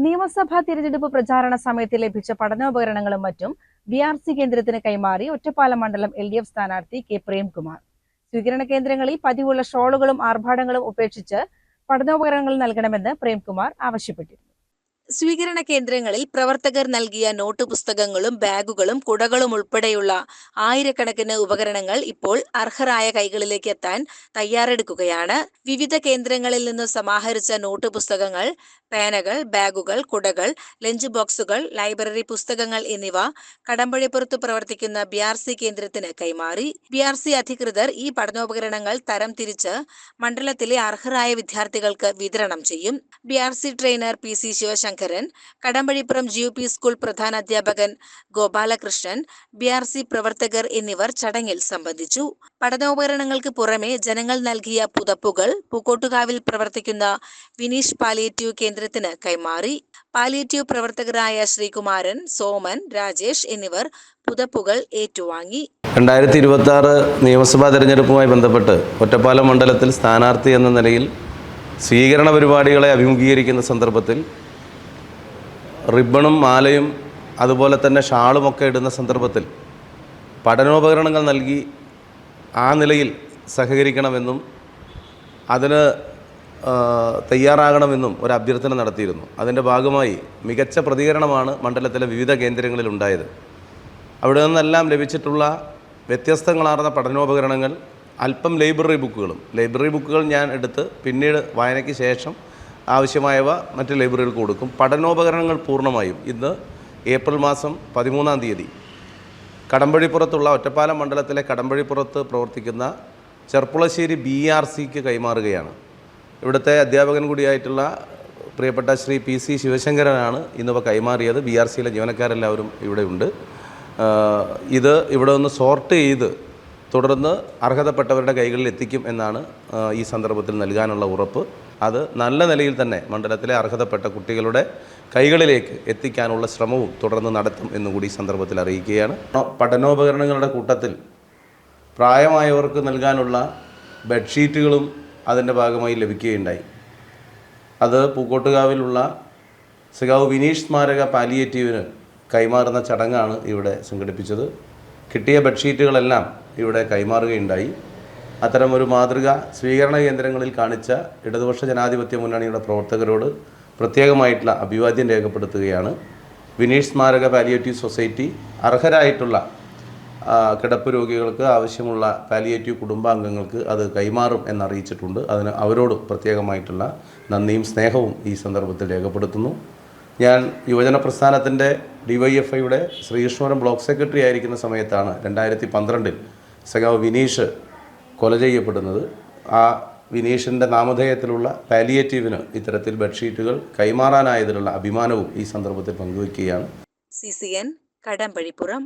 നിയമസഭാ തിരഞ്ഞെടുപ്പ് പ്രചാരണ സമയത്ത് ലഭിച്ച പഠനോപകരണങ്ങളും മറ്റും BRC കേന്ദ്രത്തിന് കൈമാറി ഒറ്റപ്പാലം മണ്ഡലം LDF സ്ഥാനാർത്ഥി K. പ്രേംകുമാർ. സ്വീകരണ കേന്ദ്രങ്ങളിൽ പതിവുള്ള ഷോളുകളും ആർഭാടങ്ങളും ഉപേക്ഷിച്ച് പഠനോപകരണങ്ങൾ നൽകണമെന്ന് പ്രേംകുമാർ ആവശ്യപ്പെട്ടിരുന്നു. സ്വീകരണ കേന്ദ്രങ്ങളിൽ പ്രവർത്തകർ നൽകിയ നോട്ട് പുസ്തകങ്ങളും ബാഗുകളും കുടകളും ഉൾപ്പെടെയുള്ള ആയിരക്കണക്കിന് ഉപകരണങ്ങൾ ഇപ്പോൾ അർഹരായ കൈകളിലേക്ക് എത്താൻ തയ്യാറെടുക്കുകയാണ്. വിവിധ കേന്ദ്രങ്ങളിൽ നിന്ന് സമാഹരിച്ച നോട്ട് പുസ്തകങ്ങൾ, പേനകൾ, ബാഗുകൾ, കുടകൾ, ലഞ്ച് ബോക്സുകൾ, ലൈബ്രറി പുസ്തകങ്ങൾ എന്നിവ കടമ്പഴിപ്പുറത്ത് പ്രവർത്തിക്കുന്ന BRC കേന്ദ്രത്തിന് കൈമാറി. BRC അധികൃതർ ഈ പഠനോപകരണങ്ങൾ തരം തിരിച്ച് മണ്ഡലത്തിലെ അർഹരായ വിദ്യാർത്ഥികൾക്ക് വിതരണം ചെയ്യും. BRC trainer PC Sivasankaran, Kadambazhipuram GUP school പ്രധാനാധ്യാപകൻ ഗോപാലകൃഷ്ണൻ, BRC പ്രവർത്തകർ എന്നിവർ ചടങ്ങിൽ സംബന്ധിച്ചു. പഠനോപകരണങ്ങൾക്ക് പുറമെ ജനങ്ങൾ നൽകിയ പുതപ്പുകൾ പൂക്കോട്ടുകാവിൽ പ്രവർത്തിക്കുന്ന വിനീഷ് പാലിയേറ്റീവ് കേന്ദ്രത്തിന് കൈമാറി. പാലിയേറ്റീവ് പ്രവർത്തകരായ ശ്രീകുമാരൻ, സോമൻ, രാജേഷ് എന്നിവർ പുതപ്പുകൾ ഏറ്റുവാങ്ങി. 2026 നിയമസഭാ തെരഞ്ഞെടുപ്പുമായി ബന്ധപ്പെട്ട് ഒറ്റപ്പാലം മണ്ഡലത്തിൽ സ്ഥാനാർത്ഥി എന്ന നിലയിൽ സ്വീകരണ പരിപാടികളെ അഭിമുഖീകരിക്കുന്ന സന്ദർഭത്തിൽ റിബണും മാലയും അതുപോലെ തന്നെ ഷാളുമൊക്കെ ഇടുന്ന സന്ദർഭത്തിൽ പഠനോപകരണങ്ങൾ നൽകി ആ നിലയിൽ സഹകരിക്കണമെന്നും അതിന് തയ്യാറാകണമെന്നും ഒരു അഭ്യർത്ഥന നടത്തിയിരുന്നു. അതിൻ്റെ ഭാഗമായി മികച്ച പ്രതികരണമാണ് മണ്ഡലത്തിലെ വിവിധ കേന്ദ്രങ്ങളിൽ ഉണ്ടായത്. അവിടെ നിന്നെല്ലാം ലഭിച്ചിട്ടുള്ള വ്യത്യസ്തങ്ങളാർന്ന പഠനോപകരണങ്ങൾ, അല്പം ലൈബ്രറി ബുക്കുകൾ ഞാൻ എടുത്ത് പിന്നീട് വായനയ്ക്ക് ശേഷം ആവശ്യമായവ മറ്റ് ലൈബ്രറികൾക്ക് കൊടുക്കും. പഠനോപകരണങ്ങൾ പൂർണ്ണമായും ഇന്ന് ഏപ്രിൽ മാസം 13-ാം തീയതി കടമ്പഴിപ്പുറത്തുള്ള ഒറ്റപ്പാലം മണ്ഡലത്തിലെ കടമ്പഴിപ്പുറത്ത് പ്രവർത്തിക്കുന്ന ചെർപ്പുളശ്ശേരി BRCക്ക് കൈമാറുകയാണ്. ഇവിടുത്തെ അധ്യാപകൻ കൂടിയായിട്ടുള്ള പ്രിയപ്പെട്ട ശ്രീ PC ശിവശങ്കരനാണ് ഇന്നിവ കൈമാറിയത്. BRCയിലെ ജീവനക്കാരെല്ലാവരും ഇവിടെ ഉണ്ട്. ഇത് ഇവിടെ ഒന്ന് സോർട്ട് ചെയ്ത് തുടർന്ന് അർഹതപ്പെട്ടവരുടെ കൈകളിൽ എത്തിക്കും എന്നാണ് ഈ സന്ദർഭത്തിൽ നൽകാനുള്ള ഉറപ്പ്. അത് നല്ല നിലയിൽ തന്നെ മണ്ഡലത്തിലെ അർഹതപ്പെട്ട കുട്ടികളുടെ കൈകളിലേക്ക് എത്തിക്കാനുള്ള ശ്രമവും തുടർന്ന് നടത്തും എന്നുകൂടി ഈ സന്ദർഭത്തിൽ അറിയിക്കുകയാണ്. പഠനോപകരണങ്ങളുടെ കൂട്ടത്തിൽ പ്രായമായവർക്ക് നൽകാനുള്ള ബെഡ്ഷീറ്റുകളും അതിൻ്റെ ഭാഗമായി ലഭിക്കുകയുണ്ടായി. അത് പൂക്കോട്ടുകാവിലുള്ള സഖാവ് വിനീഷ് സ്മാരക പാലിയേറ്റീവിന് കൈമാറുന്ന ചടങ്ങാണ് ഇവിടെ സംഘടിപ്പിച്ചത്. കിട്ടിയ ബെഡ്ഷീറ്റുകളെല്ലാം ഇവിടെ കൈമാറുകയുണ്ടായി. അത്തരമൊരു മാതൃക സ്വീകരണ കേന്ദ്രങ്ങളിൽ കാണിച്ച ഇടതുപക്ഷ ജനാധിപത്യ മുന്നണിയുടെ പ്രവർത്തകരോട് പ്രത്യേകമായിട്ടുള്ള അഭിവാദ്യം രേഖപ്പെടുത്തുകയാണ്. വിനീഷ് സ്മാരക പാലിയേറ്റീവ് സൊസൈറ്റി അർഹരായിട്ടുള്ള കിടപ്പ് രോഗികൾക്ക് ആവശ്യമുള്ള പാലിയേറ്റീവ് കുടുംബാംഗങ്ങൾക്ക് അത് കൈമാറും എന്നറിയിച്ചിട്ടുണ്ട്. അതിന് അവരോട് പ്രത്യേകമായിട്ടുള്ള നന്ദിയും സ്നേഹവും ഈ സന്ദർഭത്തിൽ രേഖപ്പെടുത്തുന്നു. ഞാൻ യുവജന പ്രസ്ഥാനത്തിൻ്റെ DYFIയുടെ ശ്രീകൃഷ്ണപുരം ബ്ലോക്ക് സെക്രട്ടറി ആയിരിക്കുന്ന സമയത്താണ് 2012 സഖാവ് വിനീഷ് കൊല ചെയ്യപ്പെടുന്നത്. ആ വിനീഷിൻ്റെ നാമധേയത്തിലുള്ള പാലിയേറ്റീവിന് ഇത്തരത്തിൽ ബെഡ്ഷീറ്റുകൾ കൈമാറാനായതിലുള്ള അഭിമാനവും ഈ സന്ദർഭത്തിൽ പങ്കുവയ്ക്കുകയാണ്. CCN കടമ്പഴിപ്പുറം.